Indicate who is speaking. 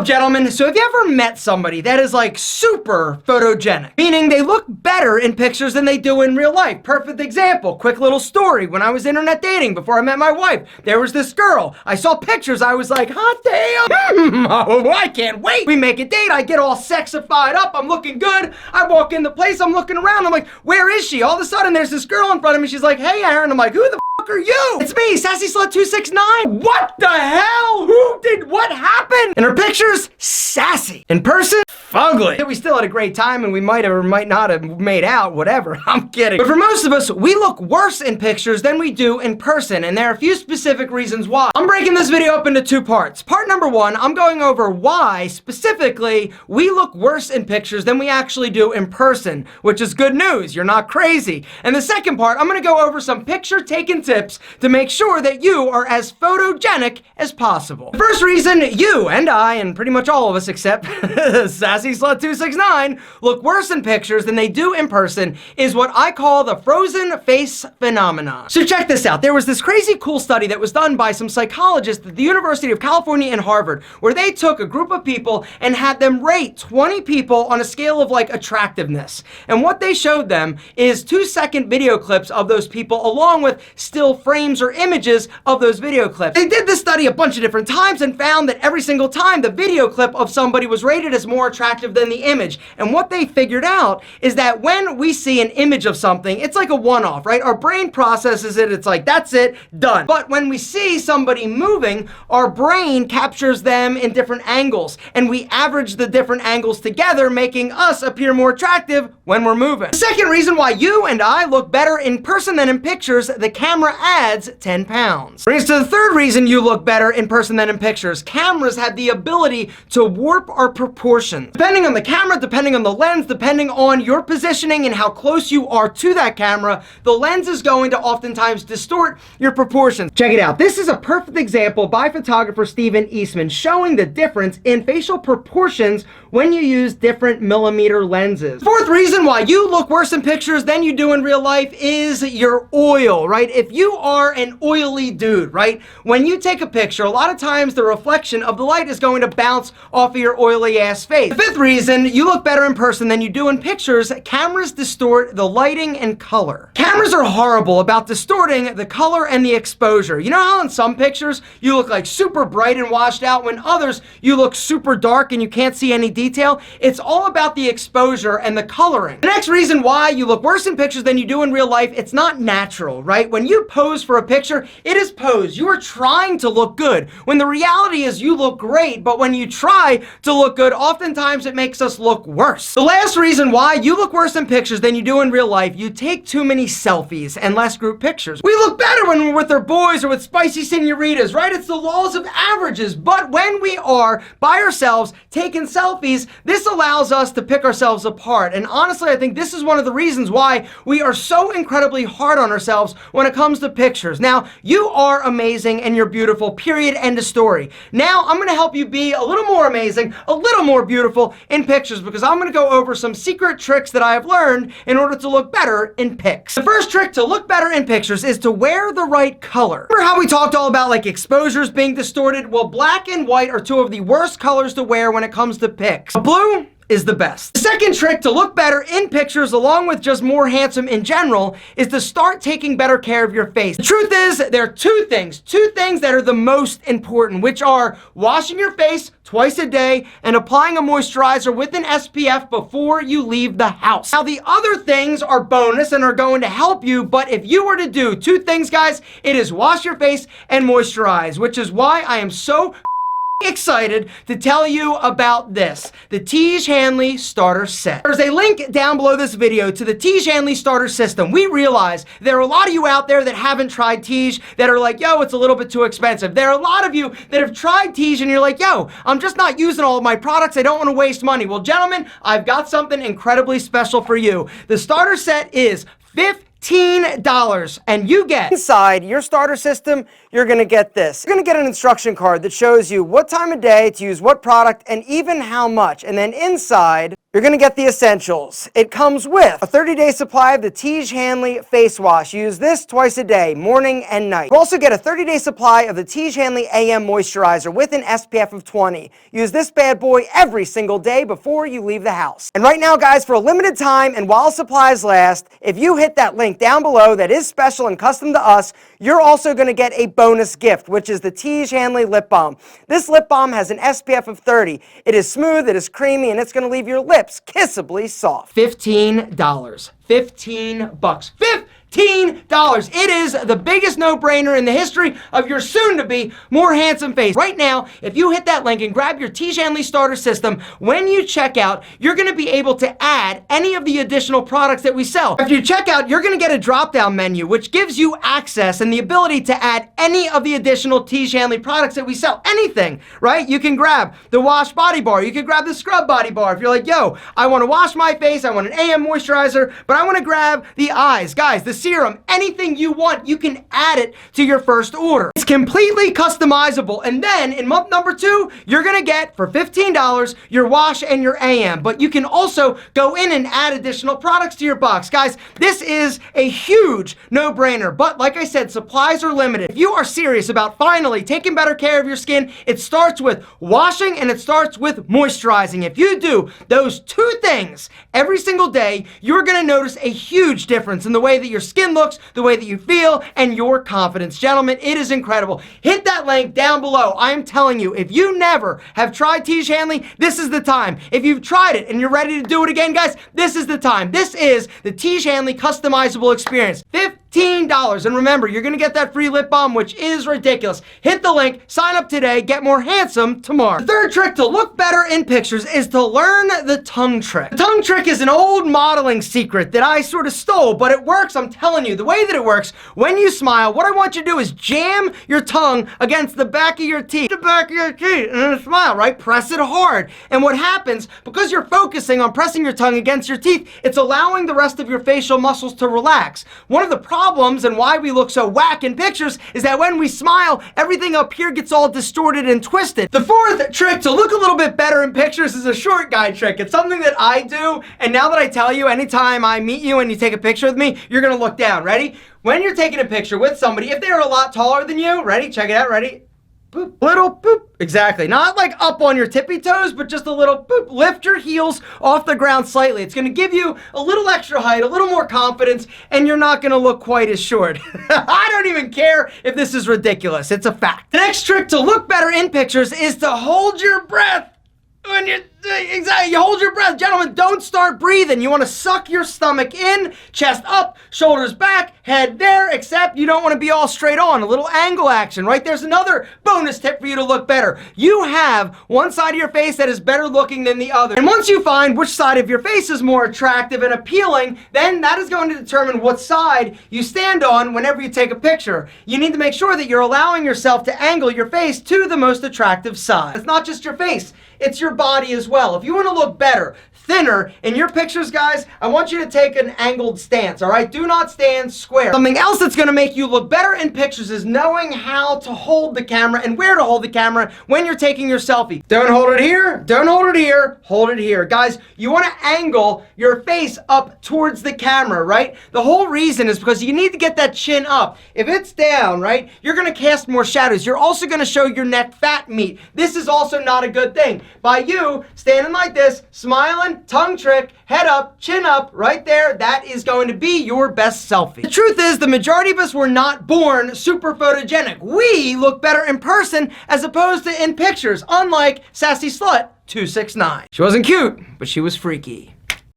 Speaker 1: up, gentlemen? So have you ever met somebody that is like super photogenic? Meaning they look better in pictures than they do in real life. Perfect example, quick little story. When I was internet dating before I met my wife, there was this girl. I saw pictures, I was like, hot damn, oh, I can't wait. We make a date, I get all sexified up, I'm looking good. I walk in the place, I'm looking around, I'm like, where is she? All of a sudden there's this girl in front of me, she's like, hey Aaron, I'm like, who the are you? It's me, Sassy Slut 269. What the hell? What happened? In her pictures, sassy. In person, fugly. We still had a great time and we might have or might not have made out, whatever. I'm kidding. But for most of us, we look worse in pictures than we do in person, and there are a few specific reasons why. I'm breaking this video up into two parts. Part number one, I'm going over why, specifically, we look worse in pictures than we actually do in person, which is good news. You're not crazy. And the second part, I'm gonna go over some picture-taking tips to make sure that you are as photogenic as possible. The first reason you and I, and pretty much all of us except Sassy Slut 269, look worse in pictures than they do in person is what I call the frozen face phenomenon. So check this out. There was this crazy cool study that was done by some psychologists at the University of California and Harvard, where they took a group of people and had them rate 20 people on a scale of like attractiveness. And what they showed them is 2-second video clips of those people along with still frames or images of those video clips. They did this study a bunch of different times and found that every single time the video clip of somebody was rated as more attractive than the image. And what they figured out is that when we see an image of something, it's like a one-off, right? Our brain processes it, it's like, that's it, done. But when we see somebody moving, our brain captures them in different angles, and we average the different angles together, making us appear more attractive when we're moving. The second reason why you and I look better in person than in pictures, the camera adds 10 pounds. Brings us to the third reason you look better in person than in pictures. Cameras have the ability to warp our proportions. Depending on the camera, depending on the lens, depending on your positioning and how close you are to that camera, the lens is going to oftentimes distort your proportions. Check it out. This is a perfect example by photographer Steven Eastman showing the difference in facial proportions when you use different millimeter lenses. Fourth reason why you look worse in pictures than you do in real life is your oil, right? If you are an oily dude, right? When you take a picture, a lot of times the reflection of the light is going to bounce off of your oily ass face. The fifth reason you look better in person than you do in pictures, cameras distort the lighting and color. Cameras are horrible about distorting the color and the exposure. You know how in some pictures you look like super bright and washed out, when others you look super dark and you can't see any detail? It's all about the exposure and the coloring. The next reason why you look worse in pictures than you do in real life, it's not natural, right? When you pose for a picture, it is posed. You are trying to look good, when the reality is you look great, but when you try to look good, oftentimes it makes us look worse. The last reason why you look worse in pictures than you do in real life, you take too many selfies and less group pictures. We look better when we're with our boys or with spicy senoritas, right? It's the laws of averages. But when we are by ourselves taking selfies, this allows us to pick ourselves apart. And honestly, I think this is one of the reasons why we are so incredibly hard on ourselves when it comes to pictures. Now, you are amazing and you're beautiful, period, end of story. Now, I'm gonna help you be a little more amazing, a little more beautiful in pictures, because I'm gonna go over some secret tricks that I have learned in order to look better in pics. The first trick to look better in pictures is to wear the right color. Remember how we talked all about like exposures being distorted? Well, black and white are two of the worst colors to wear when it comes to pics. Blue is the best. The second trick to look better in pictures, along with just more handsome in general, is to start taking better care of your face. The truth is, there are two things that are the most important, which are washing your face twice a day and applying a moisturizer with an SPF before you leave the house. Now, the other things are bonus and are going to help you, but if you were to do two things, guys, it is wash your face and moisturize, which is why I am so excited to tell you about this, the Tiege Hanley starter set. There's a link down below this video to the Tiege Hanley starter system. We realize there are a lot of you out there that haven't tried Tiege that are like, yo, it's a little bit too expensive. There are a lot of you that have tried Tiege and you're like, yo, I'm just not using all of my products. I don't want to waste money. Well, gentlemen, I've got something incredibly special for you. The starter set is $15, and you get inside your starter system, you're gonna get this. You're gonna get an instruction card that shows you what time of day to use what product and even how much. And then inside, You're gonna get the essentials. It comes with a 30-day supply of the Tiege Hanley face wash. Use this twice a day, morning and night. You also get a 30-day supply of the Tiege Hanley AM moisturizer with an SPF of 20. Use this bad boy every single day before you leave the house. And right now, guys, for a limited time and while supplies last, if you hit that link down below that is special and custom to us, you're also gonna get a bonus gift, which is the Tiege Hanley lip balm. This lip balm has an SPF of 30. It is smooth, it is creamy, and it's gonna leave your lips kissably soft. $15. 15 bucks. $15. It is the biggest no-brainer in the history of your soon-to-be more handsome face. Right now, if you hit that link and grab your Tiege Hanley starter system, when you check out, you're going to be able to add any of the additional products that we sell. After you check out, you're going to get a drop-down menu, which gives you access and the ability to add any of the additional Tiege Hanley products that we sell. Anything, right? You can grab the wash body bar. You can grab the scrub body bar. If you're like, yo, I want to wash my face, I want an AM moisturizer, but I want to grab the eyes. Guys, the serum, anything you want, you can add it to your first order. It's completely customizable. And then in month number 2, you're gonna get for $15 your wash and your AM. But you can also go in and add additional products to your box. Guys, this is a huge no-brainer. But like I said, supplies are limited. If you are serious about finally taking better care of your skin, it starts with washing and it starts with moisturizing. If you do those 2 things every single day, you're gonna notice a huge difference in the way that your skin looks, the way that you feel, and your confidence. Gentlemen, it is incredible. Hit that link down below. I am telling you, if you never have tried Tiege Hanley, this is the time. If you've tried it and you're ready to do it again, guys, this is the time. This is the Tiege Hanley customizable experience. $15. And remember, you're going to get that free lip balm, which is ridiculous. Hit the link, sign up today, get more handsome tomorrow. The third trick to look better in pictures is to learn the tongue trick. The tongue trick is an old modeling secret that I sort of stole, but it works. I'm telling you, the way that it works, when you smile, what I want you to do is jam your tongue against the back of your teeth. And then smile, right? Press it hard. And what happens, because you're focusing on pressing your tongue against your teeth, it's allowing the rest of your facial muscles to relax. One of the problems and why we look so whack in pictures is that when we smile, everything up here gets all distorted and twisted. The fourth trick to look a little bit better in pictures is a short guy trick. It's something that I do, and now that I tell you, anytime I meet you and you take a picture with me, you're gonna look down. Ready? When you're taking a picture with somebody, if they're a lot taller than you, ready? Check it out, ready? Boop, little boop. Exactly. Not like up on your tippy toes, but just a little boop. Lift your heels off the ground slightly. It's going to give you a little extra height, a little more confidence, and you're not going to look quite as short. I don't even care if this is ridiculous. It's a fact. The next trick to look better in pictures is to hold your breath. When you hold your breath. Gentlemen, don't start breathing. You want to suck your stomach in, chest up, shoulders back, head there, except you don't want to be all straight on. A little angle action, right? There's another bonus tip for you to look better. You have one side of your face that is better looking than the other. And once you find which side of your face is more attractive and appealing, then that is going to determine what side you stand on whenever you take a picture. You need to make sure that you're allowing yourself to angle your face to the most attractive side. It's not just your face, it's your body as well. If you want to look better, thinner in your pictures, guys, I want you to take an angled stance, all right? Do not stand square. Something else that's going to make you look better in pictures is knowing how to hold the camera and where to hold the camera when you're taking your selfie. Don't hold it here, don't hold it here, hold it here. Guys, you want to angle your face up towards the camera, right? The whole reason is because you need to get that chin up. If it's down, right, you're going to cast more shadows. You're also going to show your neck fat meat. This is also not a good thing. By you standing like this, smiling, tongue trick, head up, chin up, right there, that is going to be your best selfie. The truth is, the majority of us were not born super photogenic. We look better in person as opposed to in pictures, unlike Sassy Slut 269. She wasn't cute, but she was freaky.